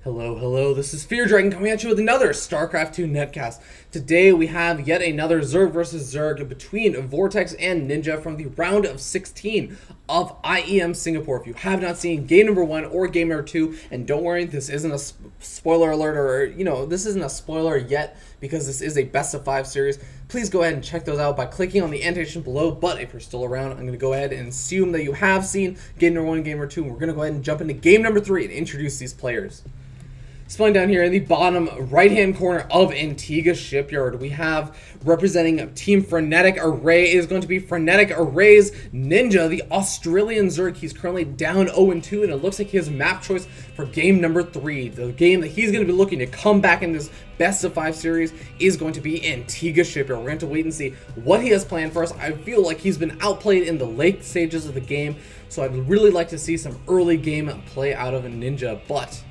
Hello, hello, this is Fear Dragon coming at you with another StarCraft 2 netcast. Today we have yet another Zerg versus Zerg between Vortex and Ninja from the round of 16 of IEM Singapore. If you have not seen game number 1 or game number 2, and don't worry, this isn't a spoiler alert, or, this isn't a spoiler yet because this is a best of 5 series. Please go ahead and check those out by clicking on the annotation below, but if you're still around, I'm going to go ahead and assume that you have seen game number 1, game number 2, and we're going to go ahead and jump into game number 3 and introduce these players. Spawning down here in the bottom right-hand corner of Antiga Shipyard, we have representing Team FreneticArray is going to be FreneticArrayNinja, the Australian Zerg. He's currently down 0-2, and it looks like his map choice for game number 3, the game that he's going to be looking to come back in this best of 5 series, is going to be Antiga Shipyard. We're going to wait and see what he has planned for us. I feel like he's been outplayed in the late stages of the game, so I'd really like to see some early game play out of a Ninja, but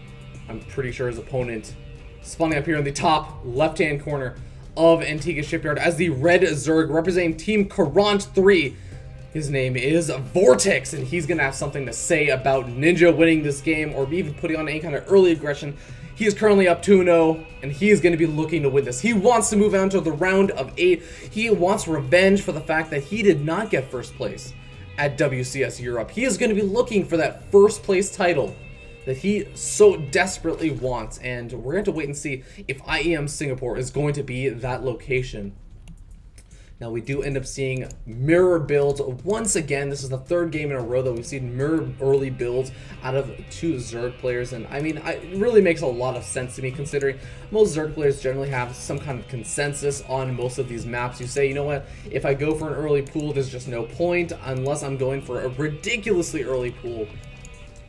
I'm pretty sure his opponent spawning up here in the top left-hand corner of Antiga Shipyard as the red Zerg representing Team Courant 3. His name is Vortex, and he's going to have something to say about Ninja winning this game or even putting on any kind of early aggression. He is currently up 2-0, and he is going to be looking to win this. He wants to move on to the round of 8. He wants revenge for the fact that he did not get first place at WCS Europe. He is going to be looking for that first place title that he so desperately wants, and we're going to wait and see if IEM Singapore is going to be that location. Now, we do end up seeing mirror builds once again. This is the third game in a row that we've seen mirror early builds out of 2 Zerg players, and I mean, it really makes a lot of sense to me, considering most Zerg players generally have some kind of consensus on most of these maps. You say, you know what, if I go for an early pool, there's just no point unless I'm going for a ridiculously early pool,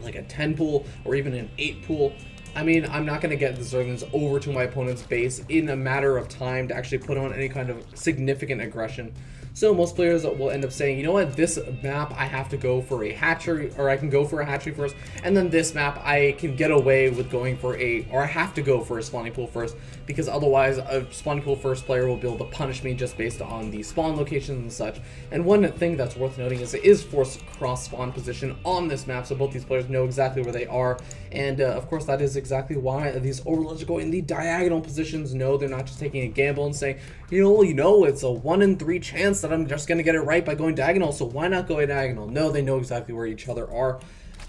like a 10 pool or even an 8 pool. I mean, I'm not going to get the Zerglings over to my opponent's base in a matter of time to actually put on any kind of significant aggression. So most players will end up saying, you know what, this map I have to go for a hatchery, or I can go for a hatchery first, and then this map I can get away with going for or I have to go for a spawning pool first, because otherwise a spawning pool first player will be able to punish me just based on the spawn locations and such. And one thing that's worth noting is it is forced cross spawn position on this map, so both these players know exactly where they are, and of course that is exactly why these overlords are going in the diagonal positions. No, they're not just taking a gamble and saying, you know, it's a 1 in 3 chance that I'm just going to get it right by going diagonal, so why not go diagonal? No, they know exactly where each other are.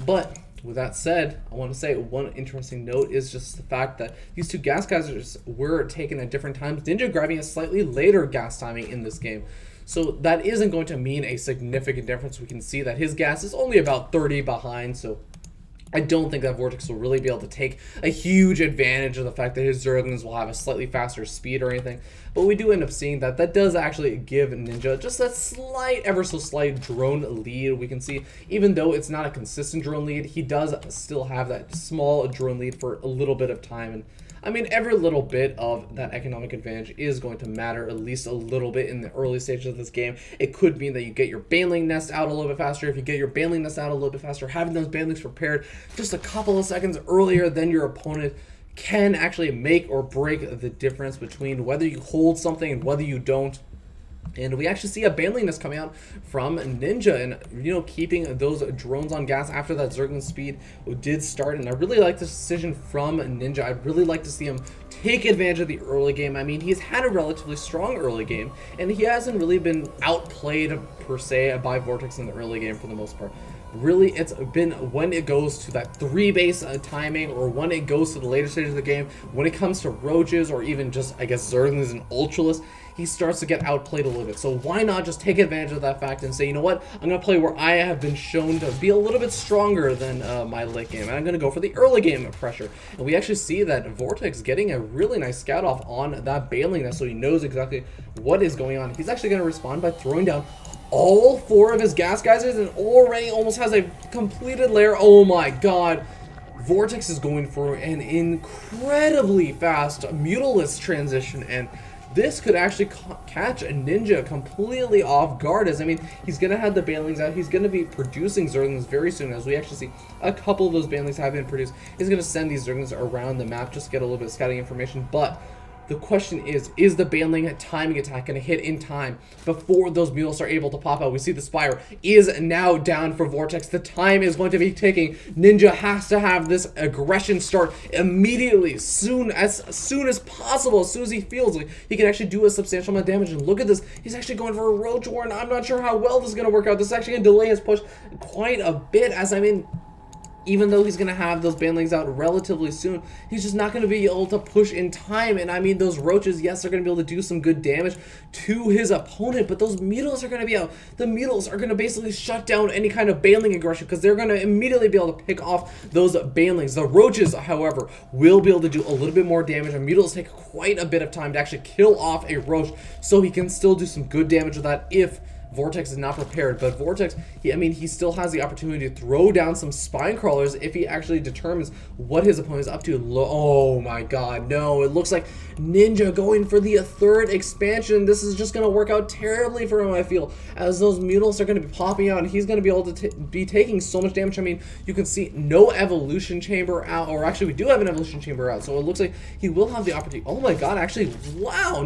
But with that said, I want to say one interesting note is just the fact that these 2 gas geysers were taken at different times. Ninja grabbing a slightly later gas timing in this game, so that isn't going to mean a significant difference. We can see that his gas is only about 30 behind, so I don't think that Vortex will really be able to take a huge advantage of the fact that his Zerglings will have a slightly faster speed or anything. But we do end up seeing that that does actually give Ninja just that slight, ever so slight drone lead. We can see, even though it's not a consistent drone lead, he does still have that small drone lead for a little bit of time. And I mean, every little bit of that economic advantage is going to matter at least a little bit in the early stages of this game. It could mean that you get your baneling nest out a little bit faster. If you get your baneling nest out a little bit faster, having those banelings prepared just a couple of seconds earlier than your opponent can actually make or break the difference between whether you hold something and whether you don't. And we actually see a baneling nest coming out from Ninja, and keeping those drones on gas after that Zergling speed did start. And I really like this decision from Ninja. I'd really like to see him take advantage of the early game. I mean, he's had a relatively strong early game, and he hasn't really been outplayed per se by Vortex in the early game for the most part. Really, it's been when it goes to that 3 base timing, or when it goes to the later stage of the game, when it comes to roaches, or even just, I guess, Zerglings and Ultralists, he starts to get outplayed a little bit. So why not just take advantage of that fact and say, you know what, I'm going to play where I have been shown to be a little bit stronger than my late game, and I'm going to go for the early game pressure. And we actually see that Vortex getting a really nice scout off on that baneling nest, so he knows exactly what is going on. He's actually going to respond by throwing down all 4 of his gas geysers, and already almost has a completed lair. Oh my god. Vortex is going for an incredibly fast Mutalist transition, and this could actually catch a Ninja completely off guard. As I mean, he's going to have the banelings out. He's going to be producing Zerglings very soon, as we actually see a couple of those banelings have been produced. He's going to send these Zerglings around the map just to get a little bit of scouting information, but The question is the Baneling timing attack going to hit in time before those mules are able to pop out? We see the Spire is now down for Vortex. The time is going to be ticking. Ninja has to have this aggression start immediately, as soon as possible, as soon as he feels like he can actually do a substantial amount of damage. And look at this, he's actually going for a Roach Warren. I'm not sure how well this is going to work out. This is actually going to delay his push quite a bit, as I mean, even though he's going to have those Banelings out relatively soon, he's just not going to be able to push in time. And I mean, those Roaches, yes, they're going to be able to do some good damage to his opponent, but those Mutals are going to be out. The Mutals are going to basically shut down any kind of Baneling aggression, because they're going to immediately be able to pick off those Banelings. The Roaches, however, will be able to do a little bit more damage, and Mutals take quite a bit of time to actually kill off a Roach, so he can still do some good damage with that if Vortex is not prepared. But Vortex, he still has the opportunity to throw down some spine crawlers if he actually determines what his opponent is up to. Oh my god, no, it looks like Ninja going for the third expansion. This is just going to work out terribly for him, I feel, as those Mutals are going to be popping out, and he's going to be able to be taking so much damage. I mean, you can see no evolution chamber out, or actually we do have an evolution chamber out, so it looks like he will have the opportunity. Oh my god, actually, wow,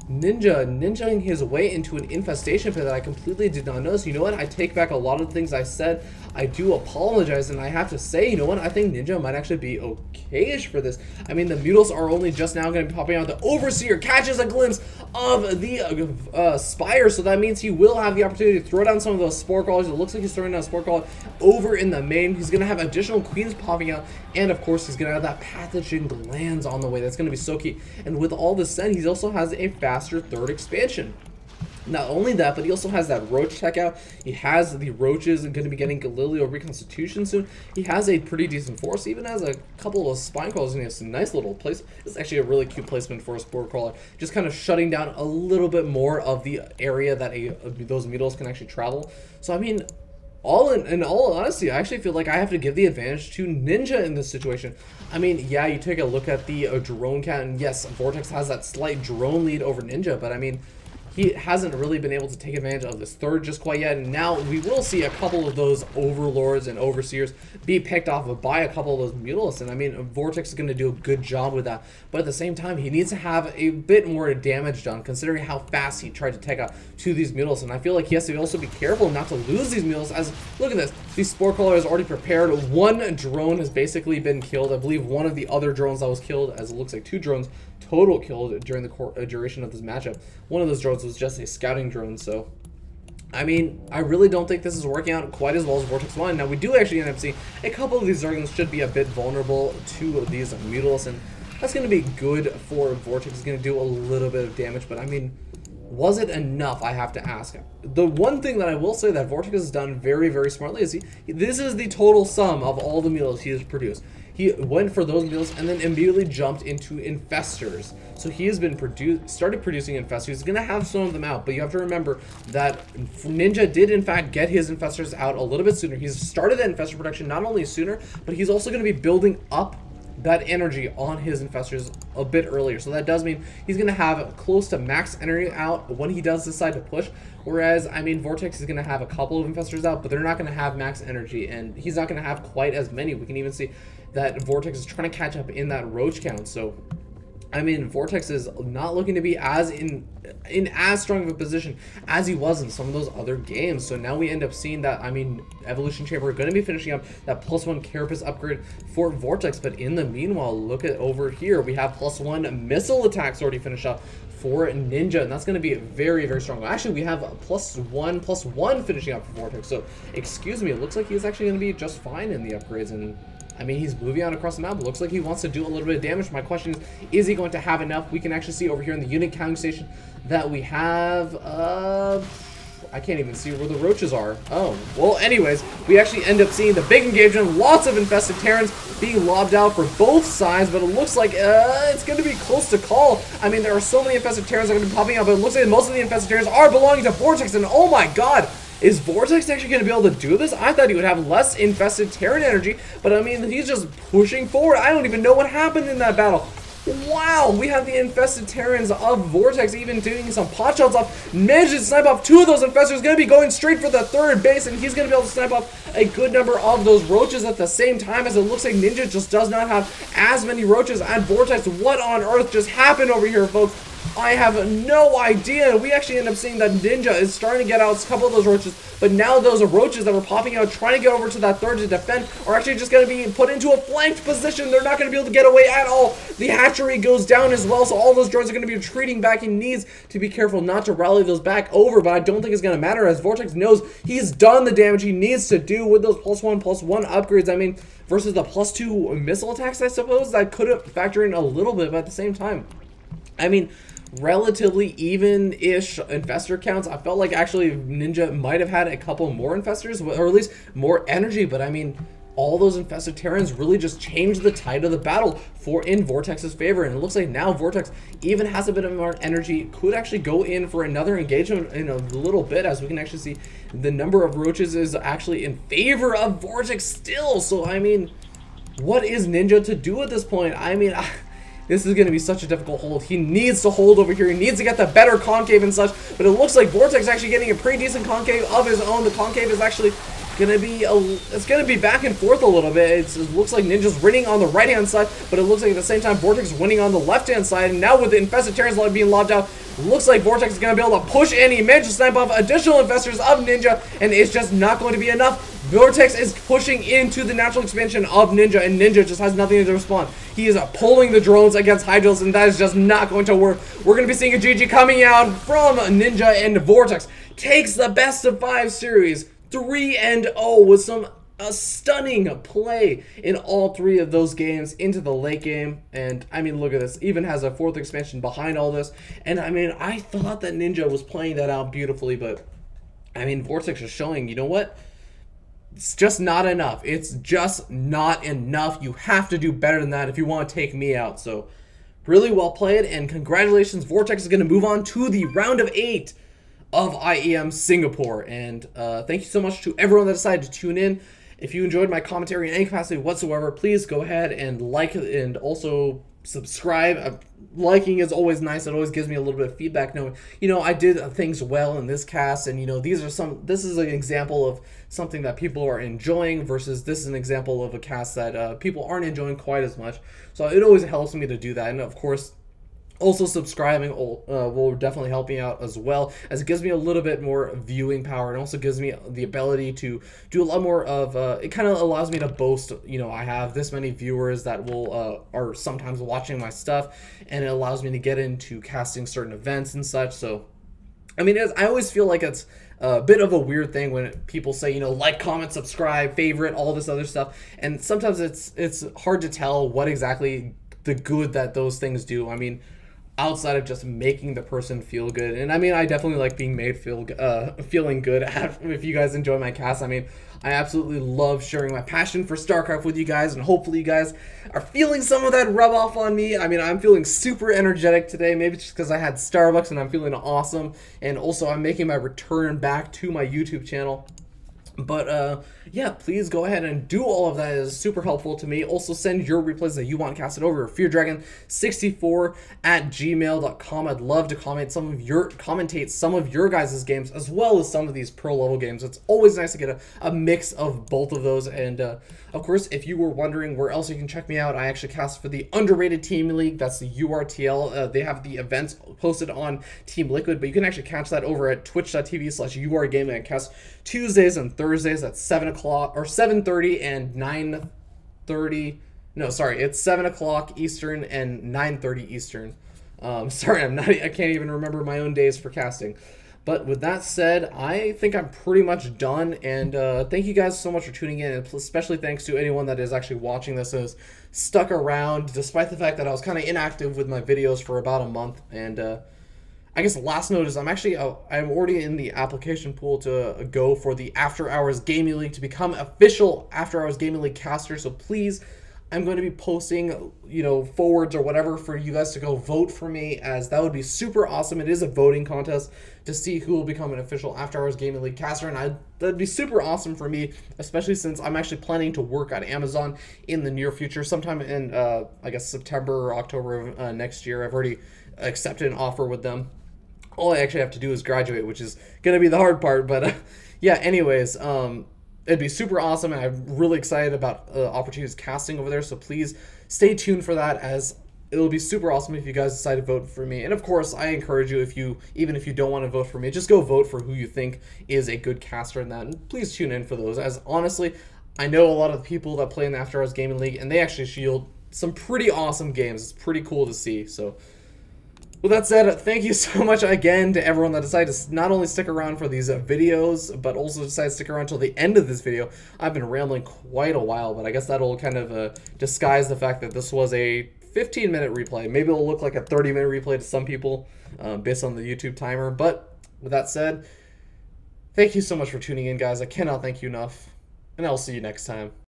ninjaing his way into an infestation pit that I completely did not notice. You know what? I take back a lot of the things I said. I do apologize, and I have to say, you know what? I think Ninja might actually be okay-ish for this. I mean, the Mutals are only just now going to be popping out. The Overseer catches a glimpse of the Spire, so that means he will have the opportunity to throw down some of those Spore Crawlers. It looks like he's throwing down a Spore Crawler over in the main. He's going to have additional Queens popping out, and of course, he's going to have that Pathogen Glands on the way. That's going to be so key. And with all this said, he also has a faster third expansion. Not only that, but he also has that Roach tech out. He has the Roaches and going to be getting Galileo Reconstitution soon. He has a pretty decent force. He even has a couple of Spine Crawlers, and he has some nice little place. It's actually a really cute placement for a Spore Crawler, just kind of shutting down a little bit more of the area that those Mutals can actually travel. So I mean, in all honesty, I actually feel like I have to give the advantage to Ninja in this situation. I mean, yeah, you take a look at the drone count, and yes, Vortex has that slight drone lead over Ninja, but I mean, he hasn't really been able to take advantage of this third just quite yet, and now we will see a couple of those Overlords and Overseers be picked off by a couple of those Mutalists, and I mean, Vortex is going to do a good job with that, but at the same time, he needs to have a bit more damage done, considering how fast he tried to take out to these Mutalists, and I feel like he has to also be careful not to lose these Mutalists, as, look at this, these Spore Crawler is already prepared. One drone has basically been killed. I believe one of the other drones that was killed, as it looks like 2 drones total killed during the duration of this matchup. One of those drones was just a scouting drone, so I mean, I really don't think this is working out quite as well as Vortex 1. Now, we do actually end up seeing a couple of these Zerglings should be a bit vulnerable to these Mutalists, and that's going to be good for Vortex. It's going to do a little bit of damage, but I mean, was it enough? I have to ask. The one thing that I will say that Vortex has done very, very smartly is this is the total sum of all the Mutalists he has produced. He went for those Mutalists and then immediately jumped into Infestors. So he has been started producing Infestors. He's going to have some of them out, but you have to remember that Ninja did in fact get his Infestors out a little bit sooner. He's started that Infestor production not only sooner, but he's also going to be building up that energy on his Infestors a bit earlier. So that does mean he's going to have close to max energy out when he does decide to push. Whereas, I mean, Vortex is going to have a couple of Infestors out, but they're not going to have max energy, and he's not going to have quite as many. We can even see that Vortex is trying to catch up in that Roach count. So, I mean, Vortex is not looking to be as in as strong of a position as he was in some of those other games. So now we end up seeing that, I mean, Evolution Chamber are going to be finishing up that +1 Carapace upgrade for Vortex. But in the meanwhile, look at over here. We have +1 missile attacks already finished up for Ninja, and that's going to be very, very strong. Actually, we have +1 finishing up for Vortex. So, excuse me, it looks like he's actually going to be just fine in the upgrades. And I mean, he's moving out across the map. It looks like he wants to do a little bit of damage. My question is he going to have enough? We can actually see over here in the unit counting station that we have, I can't even see where the Roaches are. Oh, well, anyways, we actually end up seeing the big engagement. Lots of infested Terrans being lobbed out for both sides, but it looks like it's going to be close to call. I mean, there are so many infested Terrans that are going to be popping out, but it looks like most of the infested Terrans are belonging to Vortex, and oh my god! Is Vortex actually going to be able to do this? I thought he would have less infested Terran energy, but I mean, he's just pushing forward. I don't even know what happened in that battle. Wow, we have the infested Terrans of Vortex even doing some pot shots off. Manages to snipe off 2 of those infestors. Going to be going straight for the 3rd base, and he's going to be able to snipe off a good number of those roaches at the same time, as it looks like Ninja just does not have as many roaches at Vortex. What on earth just happened over here, folks? I have no idea. We actually end up seeing that Ninja is starting to get out a couple of those roaches, but now those roaches that were popping out trying to get over to that 3rd to defend are actually just going to be put into a flanked position. They're not going to be able to get away at all. The hatchery goes down as well, so all those drones are going to be retreating back. He needs to be careful not to rally those back over, but I don't think it's going to matter, as Vortex knows he's done the damage he needs to do with those +1/+1 upgrades. I mean, versus the +2 missile attacks, I suppose, that could factor in a little bit, but at the same time, I mean, relatively even-ish infestor counts. I felt like actually Ninja might have had a couple more infestors, or at least more energy, but I mean, all those infested Terrans really just changed the tide of the battle in Vortex's favor, and it looks like now Vortex even has a bit of more energy, could actually go in for another engagement in a little bit, as we can actually see the number of roaches is actually in favor of Vortex still. So I mean, what is Ninja to do at this point? I mean, this is going to be such a difficult hold. He needs to hold over here. He needs to get the better concave and such. But it looks like Vortex actually getting a pretty decent concave of his own. The concave is actually going to be it's going to be back and forth a little bit. It looks like Ninja's winning on the right-hand side, but it looks like at the same time Vortex is winning on the left-hand side. And now with the infested Terrans being lobbed out, looks like Vortex is going to be able to push in. He managed to snipe off additional infestors of Ninja, and it's just not going to be enough. Vortex is pushing into the natural expansion of Ninja, and Ninja just has nothing to respond. He is pulling the drones against Hydros, and that is just not going to work. We're going to be seeing a GG coming out from Ninja, and Vortex takes the best of 5 series, 3-0, with some stunning play in all 3 of those games into the late game. And I mean, look at this, even has a 4th expansion behind all this. And I mean, I thought that Ninja was playing that out beautifully, but I mean, Vortex is showing, you know what? It's just not enough. It's just not enough. You have to do better than that if you want to take me out. So, really well played, and congratulations. Vortex is going to move on to the round of 8 of IEM Singapore. And thank you so much to everyone that decided to tune in. If you enjoyed my commentary in any capacity whatsoever, please go ahead and like and also subscribe. Liking is always nice. It always gives me a little bit of feedback knowing, you know, I did things well in this cast, and you know, this is an example of something that people are enjoying versus this is an example of a cast that people aren't enjoying quite as much. So it always helps me to do that. And of course, also subscribing will definitely help me out as well, as it gives me a little bit more viewing power, and also gives me the ability to do a lot more of it kind of allows me to boast, you know, I have this many viewers that will are sometimes watching my stuff, and it allows me to get into casting certain events and such. So I mean, I always feel like it's a bit of a weird thing when people say, you know, like, comment, subscribe, favorite, all this other stuff, and sometimes it's hard to tell what exactly the good that those things do. I mean, outside of just making the person feel good. And I mean, I definitely like being made feeling good if you guys enjoy my cast. I mean, I absolutely love sharing my passion for StarCraft with you guys, and hopefully you guys are feeling some of that rub off on me. I mean, I'm feeling super energetic today, maybe just because I had Starbucks and I'm feeling awesome, and also I'm making my return back to my YouTube channel. But yeah, please go ahead and do all of that. It is super helpful to me. Also, send your replays that you want casted over feardragon64@gmail.com. I'd love to commentate some of your guys' games, as well as some of these pro level games. It's always nice to get a mix of both of those. And of course, if you were wondering where else you can check me out, I actually cast for the Underrated Team League. That's the URTL. They have the events posted on Team Liquid, but you can actually catch that over at twitch.tv/URGaming. I cast Tuesdays and Thursdays at 7 o'clock or 7:30 and 9:30. No, sorry, it's 7 o'clock Eastern and 9:30 Eastern. Sorry, I can't even remember my own days for casting. But with that said, I think I'm pretty much done, and thank you guys so much for tuning in, and especially thanks to anyone that is actually watching this and has stuck around, despite the fact that I was kind of inactive with my videos for about a month. And I guess the last note is I'm already in the application pool to go for the After Hours Gaming League, to become official After Hours Gaming League caster. So please, I'm going to be posting, you know, forwards or whatever for you guys to go vote for me, as that would be super awesome. It is a voting contest to see who will become an official After Hours Gaming League caster, and that'd be super awesome for me, especially since I'm actually planning to work at Amazon in the near future, sometime in, I guess, September or October of next year. I've already accepted an offer with them. All I actually have to do is graduate, which is going to be the hard part, but yeah, anyways, it'd be super awesome, and I'm really excited about opportunities casting over there, so please stay tuned for that, as it'll be super awesome if you guys decide to vote for me. And of course, I encourage you, even if you don't want to vote for me, just go vote for who you think is a good caster in that, and please tune in for those, as honestly, I know a lot of the people that play in the After Hours Gaming League, and they actually shield some pretty awesome games. It's pretty cool to see, so... With that said, thank you so much again to everyone that decided to not only stick around for these videos, but also decided to stick around until the end of this video. I've been rambling quite a while, but I guess that'll kind of disguise the fact that this was a 15-minute replay. Maybe it'll look like a 30-minute replay to some people based on the YouTube timer. But with that said, thank you so much for tuning in, guys. I cannot thank you enough, and I'll see you next time.